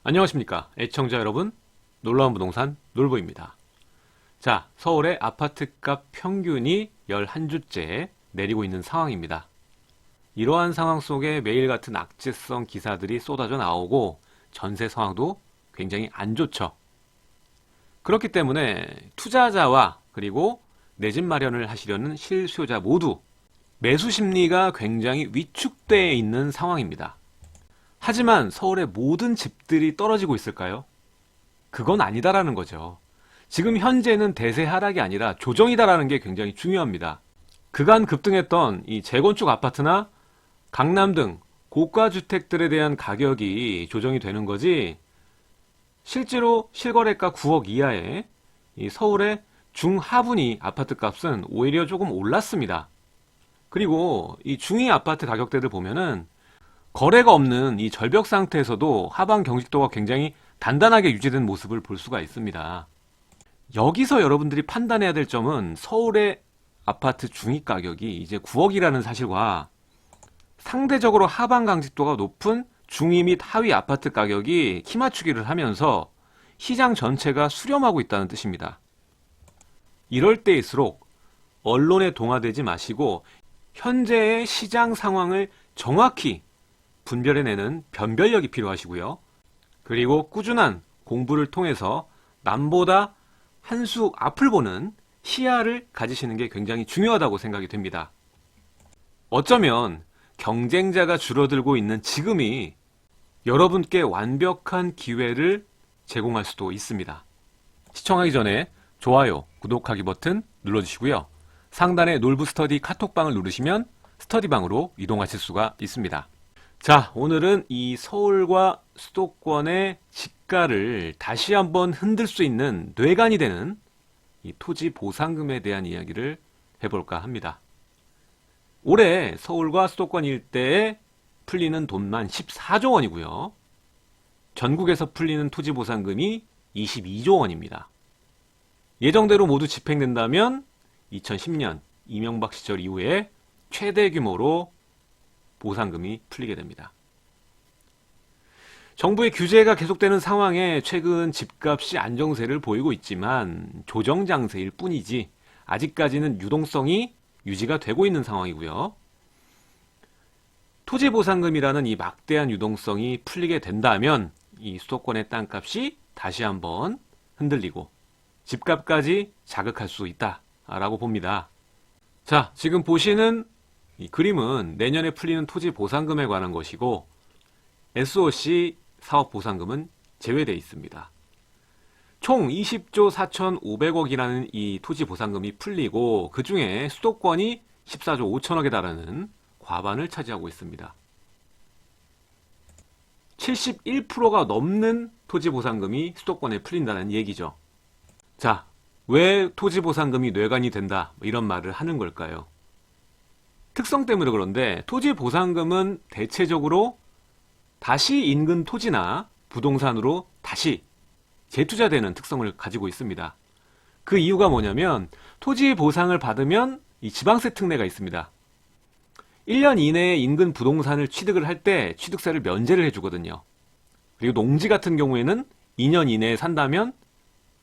안녕하십니까 애청자 여러분, 놀라운 부동산 놀부입니다. 자, 서울의 아파트값 평균이 11주째 내리고 있는 상황입니다. 이러한 상황 속에 매일 같은 악재성 기사들이 쏟아져 나오고 전세 상황도 굉장히 안 좋죠. 그렇기 때문에 투자자와 그리고 내 집 마련을 하시려는 실수요자 모두 매수 심리가 굉장히 위축되어 있는 상황입니다. 하지만 서울의 모든 집들이 떨어지고 있을까요? 그건 아니다라는 거죠. 지금 현재는 대세 하락이 아니라 조정이다라는 게 굉장히 중요합니다. 그간 급등했던 이 재건축 아파트나 강남 등 고가 주택들에 대한 가격이 조정이 되는 거지, 실제로 실거래가 9억 이하의 이 서울의 중하분위 아파트 값은 오히려 조금 올랐습니다. 그리고 이 중위 아파트 가격대를 보면은 거래가 없는 이 절벽 상태에서도 하방 경직도가 굉장히 단단하게 유지된 모습을 볼 수가 있습니다. 여기서 여러분들이 판단해야 될 점은 서울의 아파트 중위 가격이 이제 9억이라는 사실과 상대적으로 하방 경직도가 높은 중위 및 하위 아파트 가격이 키맞추기를 하면서 시장 전체가 수렴하고 있다는 뜻입니다. 이럴 때일수록 언론에 동화되지 마시고 현재의 시장 상황을 정확히 분별해내는 변별력이 필요하시고요. 그리고 꾸준한 공부를 통해서 남보다 한 수 앞을 보는 시야를 가지시는 게 굉장히 중요하다고 생각이 됩니다. 어쩌면 경쟁자가 줄어들고 있는 지금이 여러분께 완벽한 기회를 제공할 수도 있습니다. 시청하기 전에 좋아요, 구독하기 버튼 눌러주시고요. 상단에 놀부 스터디 카톡방을 누르시면 스터디방으로 이동하실 수가 있습니다. 자, 오늘은 이 서울과 수도권의 집가를 다시 한번 흔들 수 있는 뇌관이 되는 이 토지 보상금에 대한 이야기를 해볼까 합니다. 올해 서울과 수도권 일대에 풀리는 돈만 14조 원이고요. 전국에서 풀리는 토지 보상금이 22조 원입니다. 예정대로 모두 집행된다면 2010년 이명박 시절 이후에 최대 규모로 보상금이 풀리게 됩니다. 정부의 규제가 계속되는 상황에 최근 집값이 안정세를 보이고 있지만 조정장세일 뿐이지 아직까지는 유동성이 유지가 되고 있는 상황이고요. 토지보상금이라는 이 막대한 유동성이 풀리게 된다면 이 수도권의 땅값이 다시 한번 흔들리고 집값까지 자극할 수 있다라고 봅니다. 자, 지금 보시는 이 그림은 내년에 풀리는 토지 보상금에 관한 것이고 SOC 사업 보상금은 제외되어 있습니다. 총 20조 4,500억이라는 이 토지 보상금이 풀리고 그 중에 수도권이 14조 5천억에 달하는 과반을 차지하고 있습니다. 71%가 넘는 토지 보상금이 수도권에 풀린다는 얘기죠. 자, 왜 토지 보상금이 뇌관이 된다 이런 말을 하는 걸까요? 특성 때문에 그런데 토지 보상금은 대체적으로 다시 인근 토지나 부동산으로 다시 재투자되는 특성을 가지고 있습니다. 그 이유가 뭐냐면 토지 보상을 받으면 이 지방세 특례가 있습니다. 1년 이내에 인근 부동산을 취득을 할 때 취득세를 면제를 해주거든요. 그리고 농지 같은 경우에는 2년 이내에 산다면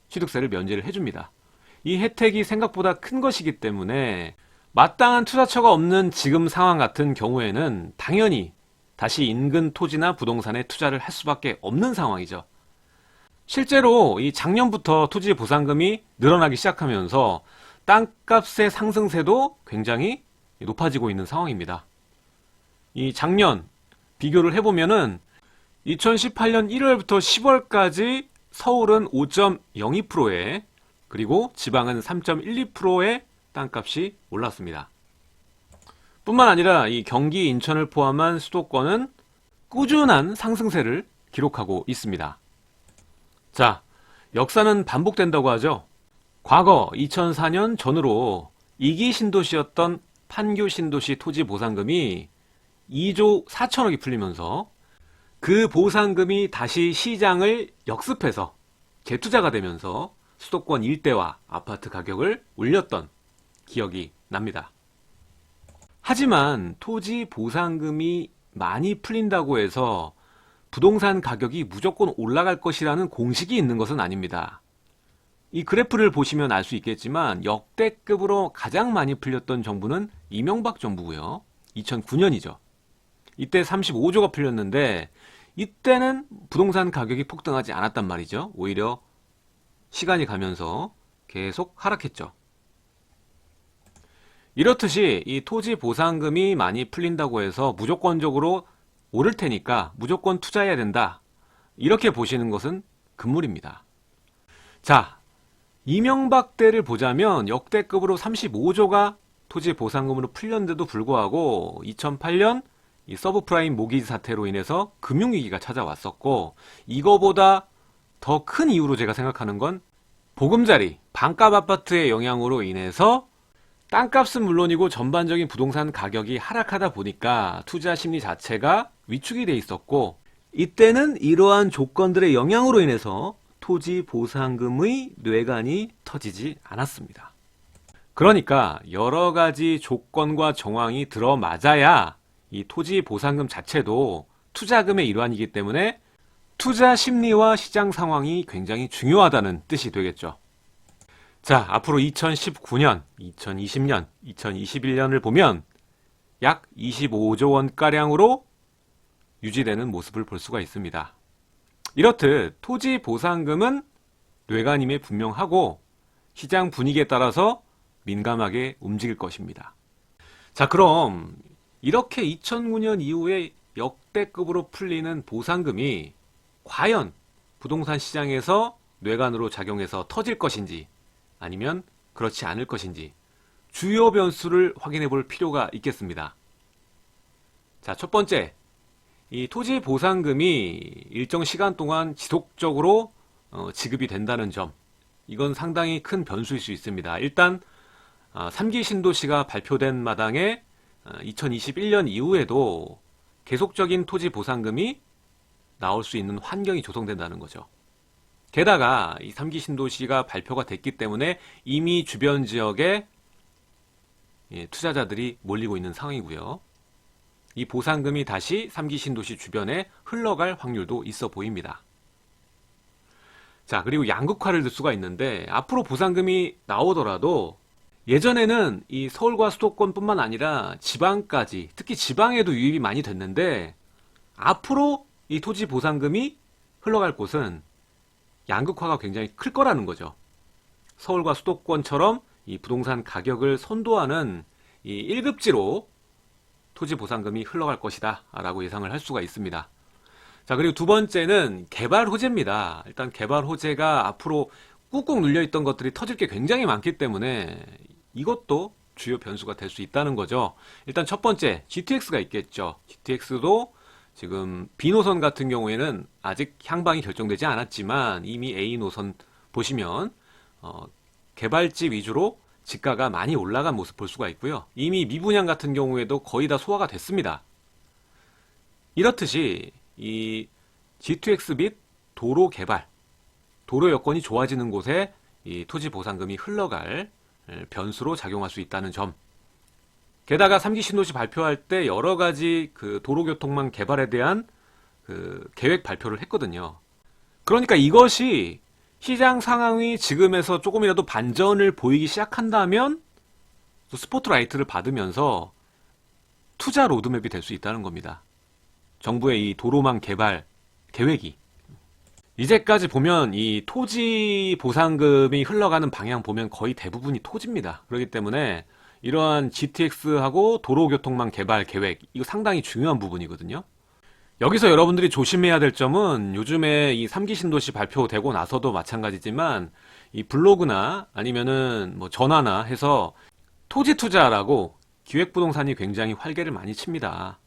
취득세를 면제를 해줍니다. 이 혜택이 생각보다 큰 것이기 때문에 마땅한 투자처가 없는 지금 상황 같은 경우에는 당연히 다시 인근 토지나 부동산에 투자를 할 수밖에 없는 상황이죠. 실제로 이 작년부터 토지 보상금이 늘어나기 시작하면서 땅값의 상승세도 굉장히 높아지고 있는 상황입니다. 이 작년 비교를 해보면은 2018년 1월부터 10월까지 서울은 5.02%에 그리고 지방은 3.12%의 땅값이 올랐습니다. 뿐만 아니라 이 경기 인천을 포함한 수도권은 꾸준한 상승세를 기록하고 있습니다. 자, 역사는 반복된다고 하죠. 과거 2004년 전후로 2기 신도시였던 판교 신도시 토지 보상금이 2조 4천억이 풀리면서 그 보상금이 다시 시장을 역습해서 재투자가 되면서 수도권 일대와 아파트 가격을 올렸던 기억이 납니다. 하지만 토지 보상금이 많이 풀린다고 해서 부동산 가격이 무조건 올라갈 것이라는 공식이 있는 것은 아닙니다. 이 그래프를 보시면 알 수 있겠지만 역대급으로 가장 많이 풀렸던 정부는 이명박 정부고요. 2009년이죠. 이때 35조가 풀렸는데 이때는 부동산 가격이 폭등하지 않았단 말이죠. 오히려 시간이 가면서 계속 하락했죠. 이렇듯이 이 토지 보상금이 많이 풀린다고 해서 무조건적으로 오를 테니까 무조건 투자해야 된다. 이렇게 보시는 것은 금물입니다. 자, 이명박 때를 보자면 역대급으로 35조가 토지 보상금으로 풀렸는데도 불구하고 2008년 이 서브프라임 모기지 사태로 인해서 금융위기가 찾아왔었고, 이거보다 더 큰 이유로 제가 생각하는 건 보금자리, 반값 아파트의 영향으로 인해서 땅값은 물론이고 전반적인 부동산 가격이 하락하다 보니까 투자 심리 자체가 위축이 돼 있었고, 이때는 이러한 조건들의 영향으로 인해서 토지 보상금의 뇌관이 터지지 않았습니다. 그러니까 여러 가지 조건과 정황이 들어맞아야 이 토지 보상금 자체도 투자금의 일환이기 때문에 투자 심리와 시장 상황이 굉장히 중요하다는 뜻이 되겠죠. 자, 앞으로 2019년, 2020년, 2021년을 보면 약 25조 원가량으로 유지되는 모습을 볼 수가 있습니다. 이렇듯 토지 보상금은 뇌관임에 분명하고 시장 분위기에 따라서 민감하게 움직일 것입니다. 자, 그럼 이렇게 2009년 이후에 역대급으로 풀리는 보상금이 과연 부동산 시장에서 뇌관으로 작용해서 터질 것인지 아니면 그렇지 않을 것인지 주요 변수를 확인해 볼 필요가 있겠습니다. 자, 첫 번째, 이 토지 보상금이 일정 시간 동안 지속적으로 지급이 된다는 점, 이건 상당히 큰 변수일 수 있습니다. 일단 3기 신도시가 발표된 마당에 2021년 이후에도 계속적인 토지 보상금이 나올 수 있는 환경이 조성된다는 거죠. 게다가 이 3기 신도시가 발표가 됐기 때문에 이미 주변 지역에 투자자들이 몰리고 있는 상황이고요. 이 보상금이 다시 3기 신도시 주변에 흘러갈 확률도 있어 보입니다. 자, 그리고 양극화를 들 수가 있는데 앞으로 보상금이 나오더라도 예전에는 이 서울과 수도권뿐만 아니라 지방까지, 특히 지방에도 유입이 많이 됐는데 앞으로 이 토지 보상금이 흘러갈 곳은 양극화가 굉장히 클 거라는 거죠. 서울과 수도권처럼 이 부동산 가격을 선도하는 이 1급지로 토지 보상금이 흘러갈 것이다 라고 예상을 할 수가 있습니다. 자, 그리고 두 번째는 개발 호재입니다. 일단 개발 호재가 앞으로 꾹꾹 눌려있던 것들이 터질 게 굉장히 많기 때문에 이것도 주요 변수가 될 수 있다는 거죠. 일단 첫 번째, GTX가 있겠죠. GTX도 지금 B노선 같은 경우에는 아직 향방이 결정되지 않았지만 이미 A노선 보시면 개발지 위주로 지가가 많이 올라간 모습 볼 수가 있고요. 이미 미분양 같은 경우에도 거의 다 소화가 됐습니다. 이렇듯이 이 G2X 및 도로 개발, 도로 여건이 좋아지는 곳에 이 토지 보상금이 흘러갈 변수로 작용할 수 있다는 점. 게다가 3기 신도시 발표할 때 여러 가지 그 도로교통망 개발에 대한 그 계획 발표를 했거든요. 그러니까 이것이 시장 상황이 지금에서 조금이라도 반전을 보이기 시작한다면 스포트라이트를 받으면서 투자 로드맵이 될 수 있다는 겁니다. 정부의 이 도로망 개발 계획이. 이제까지 보면 이 토지 보상금이 흘러가는 방향 보면 거의 대부분이 토지입니다. 그렇기 때문에 이러한 GTX하고 도로교통망 개발 계획, 이거 상당히 중요한 부분이거든요. 여기서 여러분들이 조심해야 될 점은 요즘에 이 3기 신도시 발표되고 나서도 마찬가지지만 이 블로그나 아니면은 뭐 전화나 해서 토지 투자라고 기획부동산이 굉장히 활개를 많이 칩니다.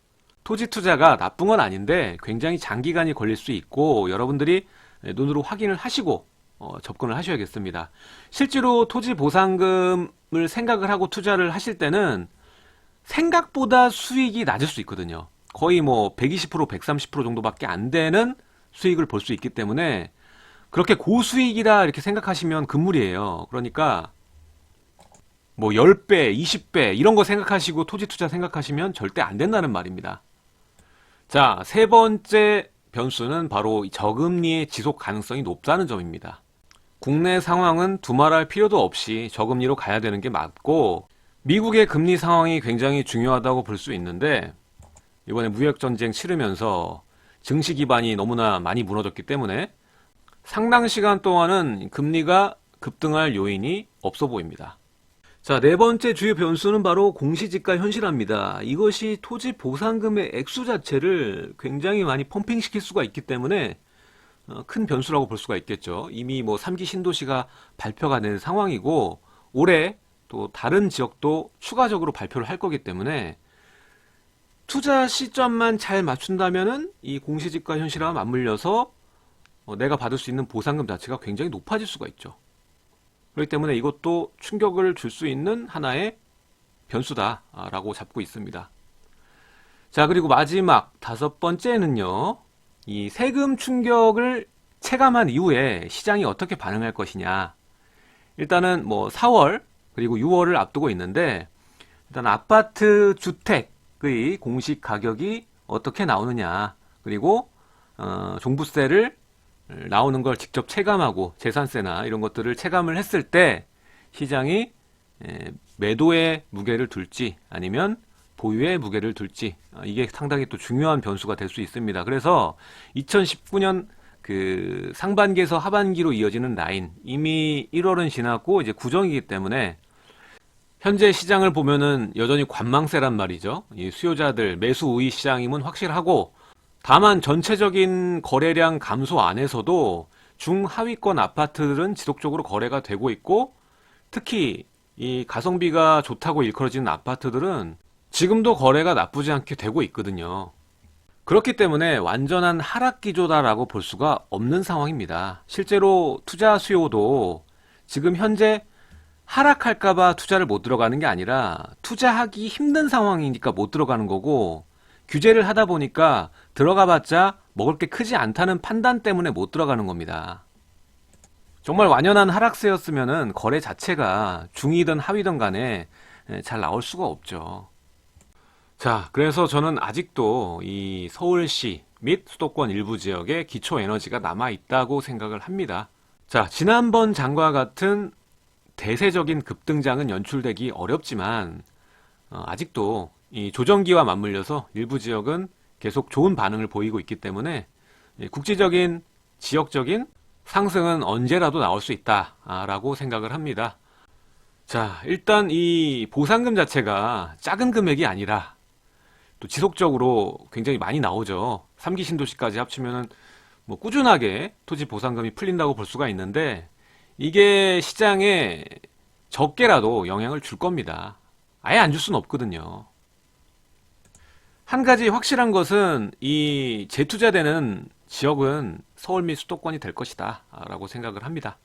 토지 투자가 나쁜 건 아닌데 굉장히 장기간이 걸릴 수 있고 여러분들이 눈으로 확인을 하시고 접근을 하셔야겠습니다. 실제로 토지 보상금을 생각을 하고 투자를 하실 때는 생각보다 수익이 낮을 수 있거든요. 거의 뭐 120%, 130% 정도밖에 안 되는 수익을 볼 수 있기 때문에 그렇게 고수익이다 이렇게 생각하시면 금물이에요. 그러니까 뭐 10배, 20배 이런 거 생각하시고 토지 투자 생각하시면 절대 안 된다는 말입니다. 자, 세 번째 변수는 바로 저금리의 지속 가능성이 높다는 점입니다. 국내 상황은 두말할 필요도 없이 저금리로 가야 되는 게 맞고, 미국의 금리 상황이 굉장히 중요하다고 볼 수 있는데, 이번에 무역전쟁 치르면서 증시 기반이 너무나 많이 무너졌기 때문에 상당 시간 동안은 금리가 급등할 요인이 없어 보입니다. 자, 네 번째 주요 변수는 바로 공시지가 현실화입니다. 이것이 토지 보상금의 액수 자체를 굉장히 많이 펌핑시킬 수가 있기 때문에 큰 변수라고 볼 수가 있겠죠. 이미 뭐 3기 신도시가 발표가 된 상황이고, 올해 또 다른 지역도 추가적으로 발표를 할 거기 때문에 투자 시점만 잘 맞춘다면은 이 공시지가 현실화와 맞물려서 내가 받을 수 있는 보상금 자체가 굉장히 높아질 수가 있죠. 그렇기 때문에 이것도 충격을 줄 수 있는 하나의 변수다라고 잡고 있습니다. 자, 그리고 마지막 다섯 번째는요, 이 세금 충격을 체감한 이후에 시장이 어떻게 반응할 것이냐. 일단은 뭐 4월 그리고 6월을 앞두고 있는데, 일단 아파트 주택의 공시 가격이 어떻게 나오느냐, 그리고 종부세를 나오는 걸 직접 체감하고 재산세나 이런 것들을 체감을 했을 때 시장이 매도의 무게를 둘지 아니면 보유의 무게를 둘지, 이게 상당히 또 중요한 변수가 될 수 있습니다. 그래서 2019년 그 상반기에서 하반기로 이어지는 라인, 이미 1월은 지났고 이제 구정이기 때문에 현재 시장을 보면은 여전히 관망세란 말이죠. 이 수요자들 매수 우위 시장임은 확실하고, 다만 전체적인 거래량 감소 안에서도 중하위권 아파트들은 지속적으로 거래가 되고 있고, 특히 이 가성비가 좋다고 일컬어지는 아파트들은 지금도 거래가 나쁘지 않게 되고 있거든요. 그렇기 때문에 완전한 하락 기조다라고 볼 수가 없는 상황입니다. 실제로 투자 수요도 지금 현재 하락할까봐 투자를 못 들어가는 게 아니라 투자하기 힘든 상황이니까 못 들어가는 거고, 규제를 하다 보니까 들어가봤자 먹을 게 크지 않다는 판단 때문에 못 들어가는 겁니다. 정말 완연한 하락세였으면은 거래 자체가 중이든 하위든 간에 잘 나올 수가 없죠. 자, 그래서 저는 아직도 이 서울시 및 수도권 일부 지역에 기초 에너지가 남아 있다고 생각을 합니다. 자, 지난번 장과 같은 대세적인 급등장은 연출되기 어렵지만 아직도 이 조정기와 맞물려서 일부 지역은 계속 좋은 반응을 보이고 있기 때문에 국지적인 지역적인 상승은 언제라도 나올 수 있다라고 생각을 합니다. 자, 일단 이 보상금 자체가 작은 금액이 아니라 또 지속적으로 굉장히 많이 나오죠. 3기 신도시까지 합치면은 뭐 꾸준하게 토지 보상금이 풀린다고 볼 수가 있는데, 이게 시장에 적게라도 영향을 줄 겁니다. 아예 안 줄 수는 없거든요. 한 가지 확실한 것은 이 재투자되는 지역은 서울 및 수도권이 될 것이다 라고 생각을 합니다.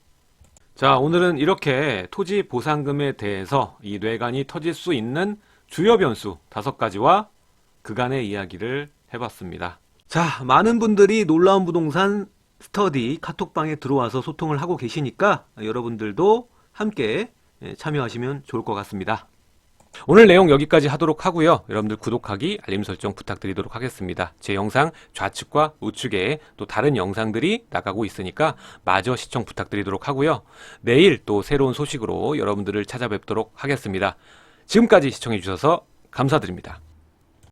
자, 오늘은 이렇게 토지 보상금에 대해서 이 뇌관이 터질 수 있는 주요 변수 5가지와 그간의 이야기를 해봤습니다. 자, 많은 분들이 놀라운 부동산 스터디 카톡방에 들어와서 소통을 하고 계시니까 여러분들도 함께 참여하시면 좋을 것 같습니다. 오늘 내용 여기까지 하도록 하고요. 여러분들 구독하기, 알림 설정 부탁드리도록 하겠습니다. 제 영상 좌측과 우측에 또 다른 영상들이 나가고 있으니까 마저 시청 부탁드리도록 하고요. 내일 또 새로운 소식으로 여러분들을 찾아뵙도록 하겠습니다. 지금까지 시청해 주셔서 감사드립니다.